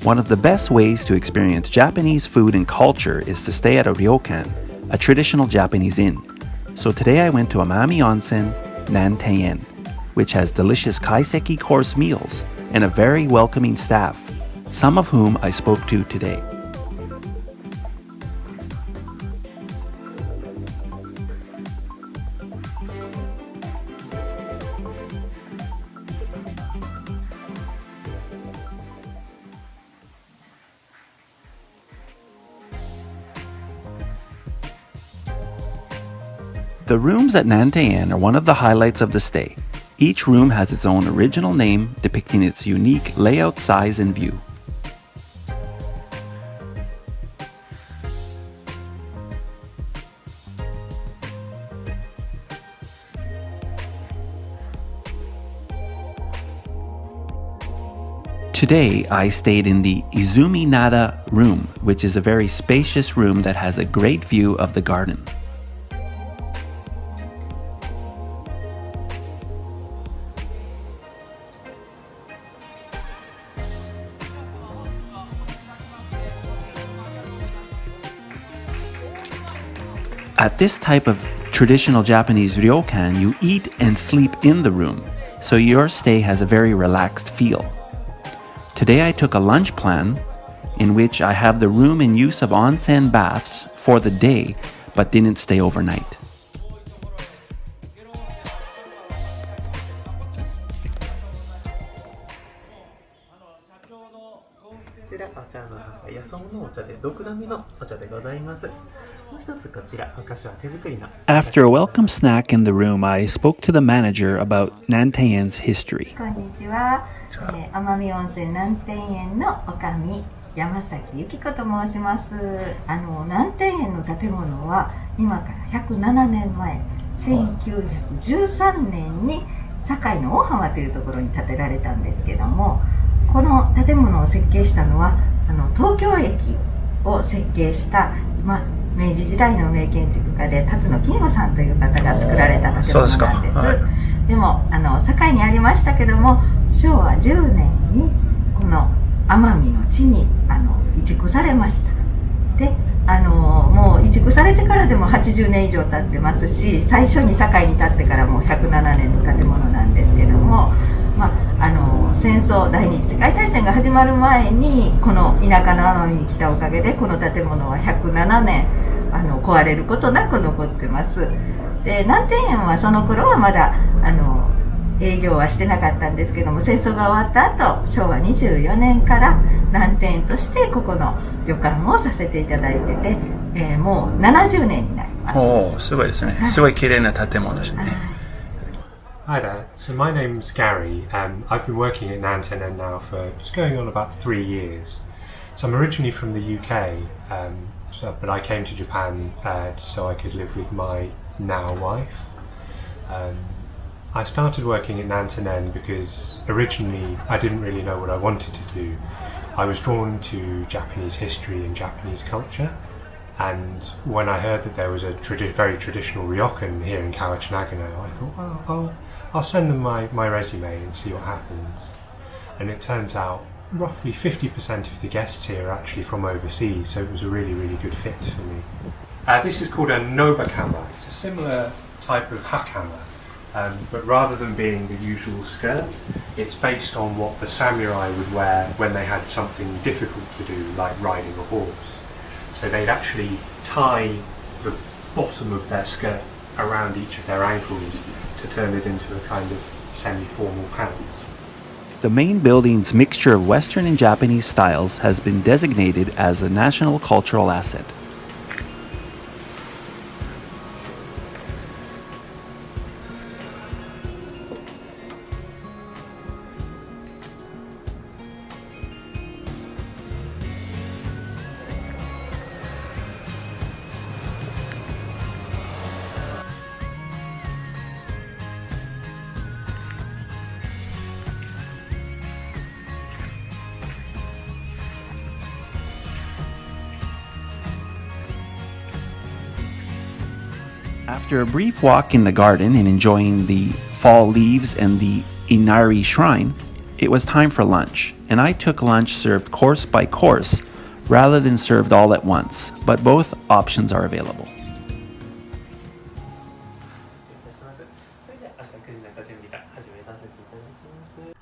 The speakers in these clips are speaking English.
One of the best ways to experience Japanese food and culture is to stay at a Ryokan, a traditional Japanese inn. So today I went to Amami Onsen Nanten-en, which has delicious kaiseki course meals and a very welcoming staff, some of whom I spoke to today. The rooms at Nanten-en are one of the highlights of the stay. Each room has its own original name depicting its unique layout, size, and view. Today, I stayed in the Izumi Nada room, which is a very spacious room that has a great view of the garden. At this type of traditional Japanese ryokan, you eat and sleep in the room, so your stay has a very relaxed feel. Today I took a lunch plan in which I have the room in use of onsen baths for the day, but didn't stay overnight. After a welcome snack in the room, I spoke to the manager about Nanten-en's history. こんにちは。奄美温泉南天園の女将山崎由紀子と申します。南天園の建物は今から107年前、1913年に堺の大浜というところに建てられたんですけども、この建物を設計したのは東京駅を設計した、明治時代の名建築家で辰野金吾さんという方が作られた建物なんです。でも堺にありましたけども、昭和10年にこの奄美の地に移築されました。でもう移築されてからでも80年以上経ってますし、最初に堺に建ってからもう107年の建物なんですけども、戦争第二次世界大戦が始まる前にこの田舎の奄美に来たおかげでこの建物は107年壊れることなく残ってます。で南天園はその頃はまだ営業はしてなかったんですけども、戦争が終わった後昭和24年から南天園としてここの旅館をさせていただいてて、もう70年になります。おー、すごいですね。すごい綺麗な建物ですね。Hi there, so my name's Gary. I've been working at Nanten-en now for just going on about 3 years. So I'm originally from the UK, but I came to Japan so I could live with my now wife. I started working at Nanten-en because originally I didn't really know what I wanted to do. I was drawn to Japanese history and Japanese culture, and when I heard that there was a very traditional Ryokan here in Kawachinagano, I thought, well, I'll send them my resume and see what happens. And it turns out roughly 50% of the guests here are actually from overseas, so it was a really, really good fit for me. This is called a nobakama. It's a similar type of hakama, but rather than being the usual skirt, it's based on what the samurai would wear when they had something difficult to do, like riding a horse. So they'd actually tie the bottom of their skirt around each of their ankles to turn it into a kind of semi-formal pants. The main building's mixture of Western and Japanese styles has been designated as a national cultural asset. After a brief walk in the garden and enjoying the fall leaves and the Inari shrine, it was time for lunch, and I took lunch served course by course rather than served all at once, but both options are available. それでは明日9時の準備から始めさせていただきます。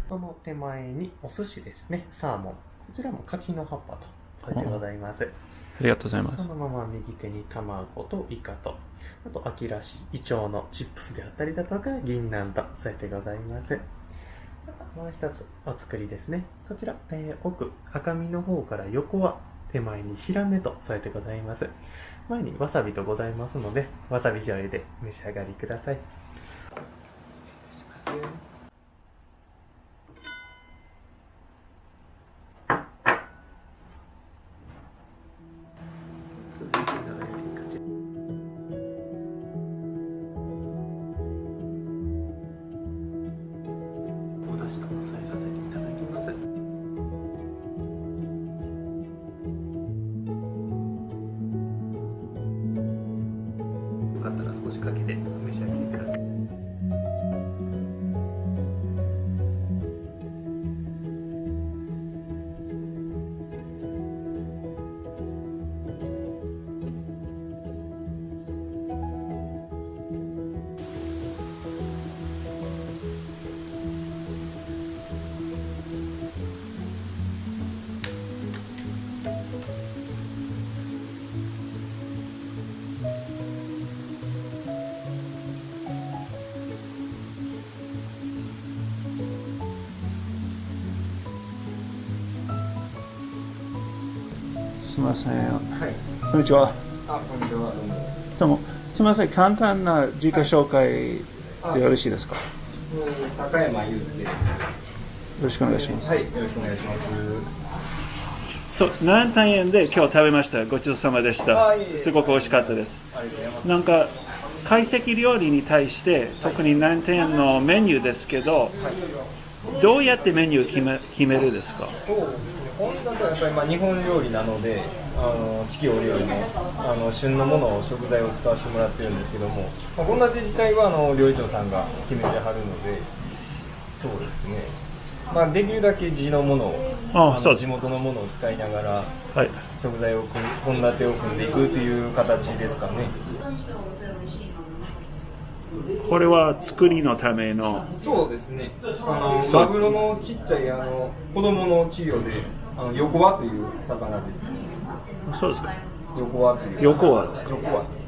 その手前にお寿司ですね、サーモン。こちらも柿の葉っぱと書いてございます。ありがとうございます。そのまま右手に卵とイカと、あと秋らしいイチョウのチップスであったりだとか、銀杏と添えてございます。もう一つお作りですね。こちら、奥、赤身の方から横は手前にヒラメと添えてございます。前にわさびとございますので、わさび醤油で召し上がりください。失礼します。お出汁と添えさせていただきます。よかったら少しかけてお召し上がりください。すみません。はい。こんにちは。あ、こんにちは。どうも。すみません。簡単な自己紹介でよろしいですか。高山祐介です。よろしくお願いします。はい、よろしくお願いします。そう、南丹園で今日食べました。ごちそうさまでした。すごく美味しかったです。ありがとうございます。なんか懐石料理に対して特に南丹園のメニューですけど、どうやってメニュー決めるですか。そうですね。本当はやっぱり日本料理なので、四季折々の旬のものを食材を使わせてもらってるんですけども、献立自体は料理長さんが決めてはるので、そうですね。できるだけ地のものを、地元のものを使いながら、はい、食材を献立を組んでいくという形ですかね。これは作りのための。そうですね。マグロのちっちゃい子供の稚魚で横輪という魚ですね。そうですか。横輪という。横輪ですか。横輪です。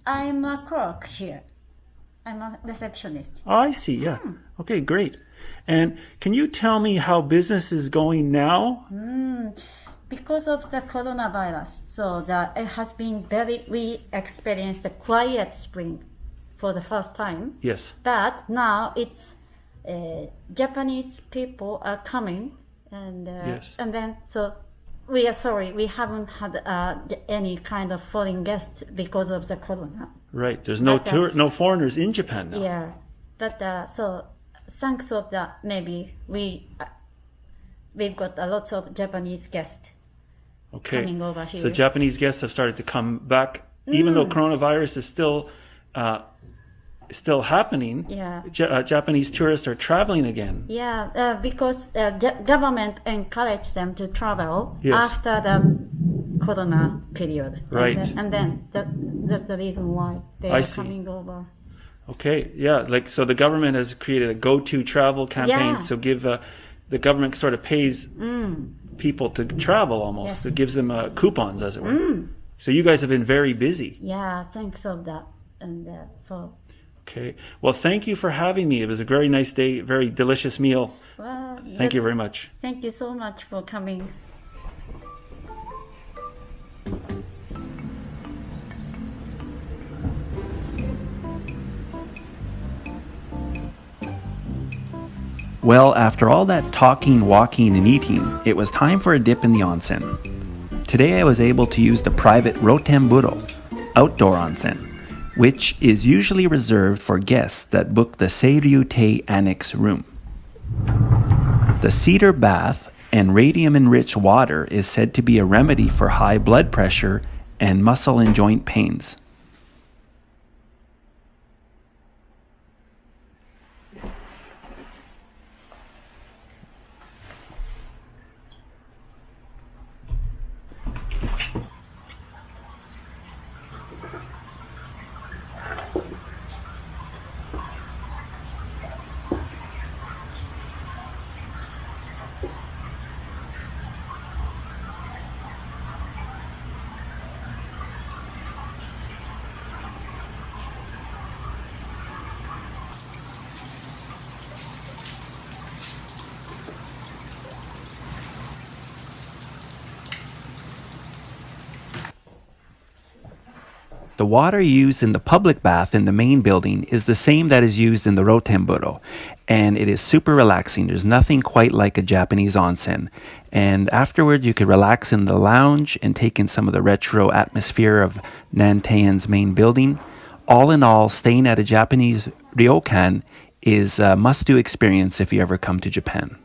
I'm a clerk here. I'm a receptionist. I see, yeah. Okay, great. And can you tell me how business is going now? Because of the coronavirus, so it has been we experienced a quiet spring for the first time. Yes. But now it's Japanese people are coming, and Yes. and then so we are sorry we haven't had any kind of foreign guests because of the corona. Right. There's no But, no foreigners in Japan now. Yeah, but so thanks of that maybe we've got a lot of Japanese guests coming over here. So Japanese guests have started to come back, even though coronavirus is still happening. Yeah. Japanese tourists are traveling again. Yeah, because government encouraged them to travel Yes. after the corona period. Right. And then that's the reason why they I are see. coming over. Okay, yeah, so the government has created a go-to travel campaign. Yeah. So the government sort of pays people to travel almost. Yes. It gives them coupons, as it were. So you guys have been very busy. Yeah, thanks of that. And so. Okay. Well, thank you for having me. It was a very nice day, very delicious meal. Well, Thank you very much. Thank you so much for coming. Well, after all that talking, walking, and eating, it was time for a dip in the onsen. Today I was able to use the private Rotemburo, outdoor onsen, which is usually reserved for guests that book the Seiryutei Annex room. The cedar bath and radium-enriched water is said to be a remedy for high blood pressure and muscle and joint pains. The water used in the public bath in the main building is the same that is used in the Rotemburo, and it is super relaxing. There's nothing quite like a Japanese onsen. And afterward, you could relax in the lounge and take in some of the retro atmosphere of Nanten-en's main building. All in all, staying at a Japanese ryokan is a must-do experience if you ever come to Japan.